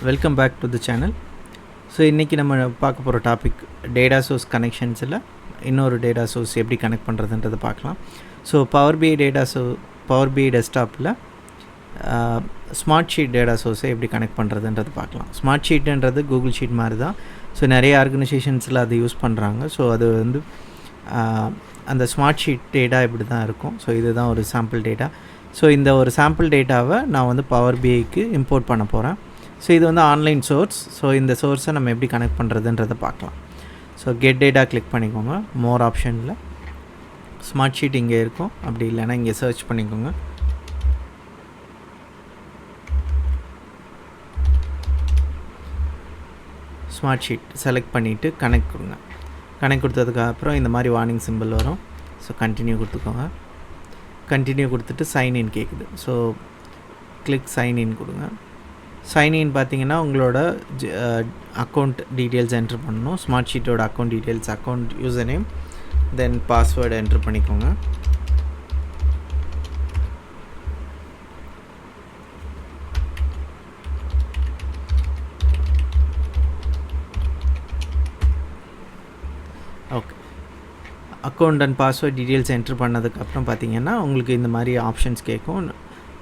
Welcome back to the channel. So இன்றைக்கி நம்ம பார்க்க போகிற டாபிக் டேட்டா சோர்ஸ் கனெக்ஷன்ஸில் இன்னொரு டேட்டா சோர்ஸ் எப்படி கனெக்ட் பண்ணுறதுன்றதை பார்க்கலாம். ஸோ பவர் பிஐ டெஸ்க்டாப்பில் ஸ்மார்ட் ஷீட் டேட்டா சோர்ஸை எப்படி கனெக்ட் பண்ணுறதுன்றது பார்க்கலாம். ஸ்மார்ட் ஷீட்டுன்றது கூகுள் ஷீட் மாதிரி தான். ஸோ நிறைய ஆர்கனைசேஷன்ஸில் அதை யூஸ் பண்ணுறாங்க. ஸோ அது வந்து அந்த ஸ்மார்ட் ஷீட் டேட்டா இப்படி தான் இருக்கும். ஸோ இதுதான் ஒரு சாம்பிள் டேட்டா. ஸோ இந்த ஒரு சாம்பிள் டேட்டாவை நான் வந்து பவர் பிஐக்கு இம்போர்ட் பண்ண போகிறேன். ஸோ இது வந்து ஆன்லைன் சோர்ஸ். ஸோ இந்த சோர்ஸை நம்ம எப்படி கனெக்ட் பண்ணுறதுன்றதை பார்க்கலாம். ஸோ கெட் டேட்டா கிளிக் பண்ணிக்கோங்க. மோர் ஆப்ஷனில் ஸ்மார்ட் ஷீட் இங்கே இருக்கும். அப்படி இல்லைன்னா இங்கே சர்ச் பண்ணிக்கோங்க. ஸ்மார்ட் ஷீட் செலக்ட் பண்ணிவிட்டு கனெக்ட் கொடுங்க. கனெக்ட் கொடுத்ததுக்கப்புறம் இந்த மாதிரி வார்னிங் சிம்பிள் வரும். ஸோ கண்டினியூ கொடுத்துக்கோங்க. கண்டினியூ கொடுத்துட்டு சைன்இன் கேட்குது. ஸோ கிளிக் சைன்இன் கொடுங்க. சைன்இன் பார்த்தீங்கன்னா உங்களோட அக்கௌண்ட் டீட்டெயில்ஸ் என்ட்ரு பண்ணணும். ஸ்மார்ட் ஷீட்டோட account details, account user name, then password enter பண்ணிக்கோங்க. Okay, account and password details enter பண்ணதுக்கப்புறம் பார்த்தீங்கன்னா உங்களுக்கு இந்த மாதிரி ஆப்ஷன்ஸ் கேட்கும்.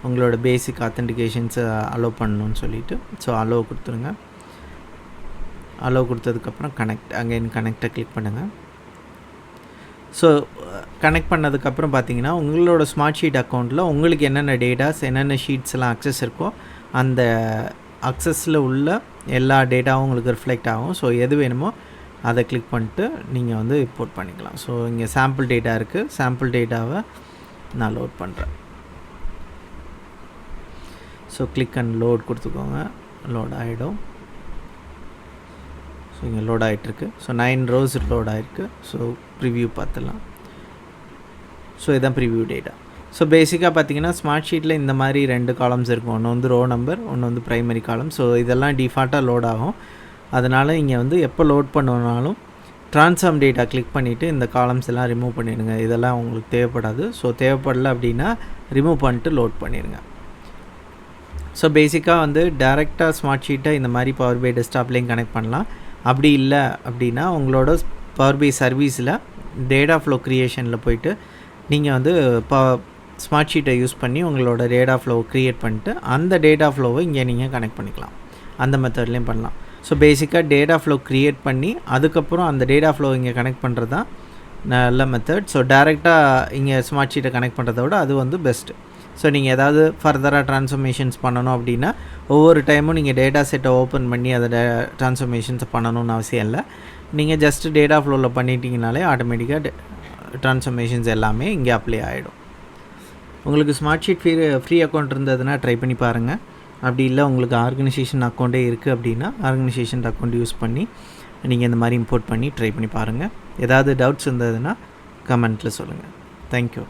உங்களோட பேசிக் ஆத்தென்டிகேஷன்ஸை அலோவ் பண்ணணும்னு சொல்லிவிட்டு ஸோ அலோவ் கொடுத்துருங்க. அலோவ் கொடுத்ததுக்கப்புறம் கனெக்டை கிளிக் பண்ணுங்கள். ஸோ கனெக்ட் பண்ணதுக்கப்புறம் பார்த்தீங்கன்னா உங்களோட ஸ்மார்ட் ஷீட் அக்கௌண்ட்டில் உங்களுக்கு என்னென்ன டேட்டாஸ், என்னென்ன ஷீட்ஸ்லாம் அக்சஸ் இருக்கோ அந்த அக்சஸில் உள்ள எல்லா டேட்டாவும் உங்களுக்கு ரிஃப்ளெக்ட் ஆகும். ஸோ எது வேணுமோ அதை கிளிக் பண்ணிட்டு நீங்கள் வந்து இம்போர்ட் பண்ணிக்கலாம். ஸோ இங்கே சாம்பிள் டேட்டா இருக்குது. சாம்பிள் டேட்டாவை நான் லோட் பண்ணுறேன். ஸோ கிளிக் அண்ட் லோட் கொடுத்துக்கோங்க. லோட் ஆகிடும். ஸோ இங்கே லோட் ஆகிட்டுருக்கு. ஸோ 9 rows லோட் ஆகிருக்கு. ஸோ ப்ரிவ்யூ பார்த்துலாம். ஸோ இதுதான் ப்ரிவ்யூ டேட்டா. ஸோ பேசிக்காக பார்த்தீங்கன்னா ஸ்மார்ட் ஷீட்டில் இந்த மாதிரி 2 காலம்ஸ் இருக்கும். ஒன்று வந்து ரோ நம்பர், ஒன்று வந்து ப்ரைமரி காலம். ஸோ இதெல்லாம் டிஃபால்ட்டாக லோட் ஆகும். அதனால் இங்கே வந்து எப்போ லோட் பண்ணணுனாலும் ட்ரான்ஸ்ஃபார்ம் டேட்டா கிளிக் பண்ணிவிட்டு இந்த காலம்ஸ் எல்லாம் ரிமூவ் பண்ணிடுங்க. இதெல்லாம் உங்களுக்கு தேவைப்படாது. ஸோ தேவைப்படலை அப்படின்னா ரிமூவ் பண்ணிட்டு லோட் பண்ணிடுங்க. ஸோ பேசிக்காக வந்து டேரெக்டாக ஸ்மார்ட் ஷீட்டை இந்த மாதிரி பவர் பிஐ டெஸ்க்டாப்லேயும் கனெக்ட் பண்ணலாம். அப்படி இல்லை அப்படின்னா உங்களோட பவர் பிஐ சர்வீஸில் டேட்டா ஃப்ளோ க்ரியேஷனில் போயிட்டு நீங்கள் வந்து ஸ்மார்ட் ஷீட்டை யூஸ் பண்ணி உங்களோட டேட்டா ஃப்ளோவை க்ரியேட் பண்ணிட்டு அந்த டேட்டா ஃப்ளோவை இங்கே நீங்கள் கனெக்ட் பண்ணிக்கலாம். அந்த மெத்தட்லேயும் பண்ணலாம். ஸோ பேசிக்காக டேட்டா ஃப்ளோ க்ரியேட் பண்ணி அதுக்கப்புறம் அந்த டேட்டா ஃப்ளோ இங்கே கனெக்ட் பண்ணுறது தான் நல்ல மெத்தட். ஸோ டேரெக்டாக இங்கே ஸ்மார்ட் ஷீட்டை கனெக்ட் பண்ணுறத விட அது வந்து பெஸ்ட்டு. ஸோ நீங்கள் ஏதாவது ஃபர்தராக ட்ரான்ஸ்ஃபர்மேஷன்ஸ் பண்ணணும் அப்படின்னா ஒவ்வொரு டைமும் நீங்கள் டேட்டா செட்டை ஓப்பன் பண்ணி அதை ட்ரான்ஸ்ஃபர்மேஷன்ஸை பண்ணணும்னு அவசியம் இல்லை. நீங்கள் ஜஸ்ட்டு டேட்டா ஃப்ளோவில் பண்ணிட்டீங்கனாலே ஆட்டோமேட்டிக்காக ட்ரான்ஸ்ஃபர்மேஷன்ஸ் எல்லாமே இங்கே அப்ளை ஆகிடும். உங்களுக்கு ஸ்மார்ட் ஷீட் ஃப்ரீ அக்கௌண்ட் இருந்ததுன்னா ட்ரை பண்ணி பாருங்கள். அப்படி இல்லை உங்களுக்கு ஆர்கனைசேஷன் அக்கௌண்ட்டே இருக்குது அப்படின்னா ஆர்கனைசேஷன் அக்கௌண்ட் யூஸ் பண்ணி நீங்கள் இந்த மாதிரி இம்போர்ட் பண்ணி ட்ரை பண்ணி பாருங்கள். ஏதாவது டவுட்ஸ் இருந்ததுன்னா கமெண்ட்டில் சொல்லுங்கள். தேங்க்யூ.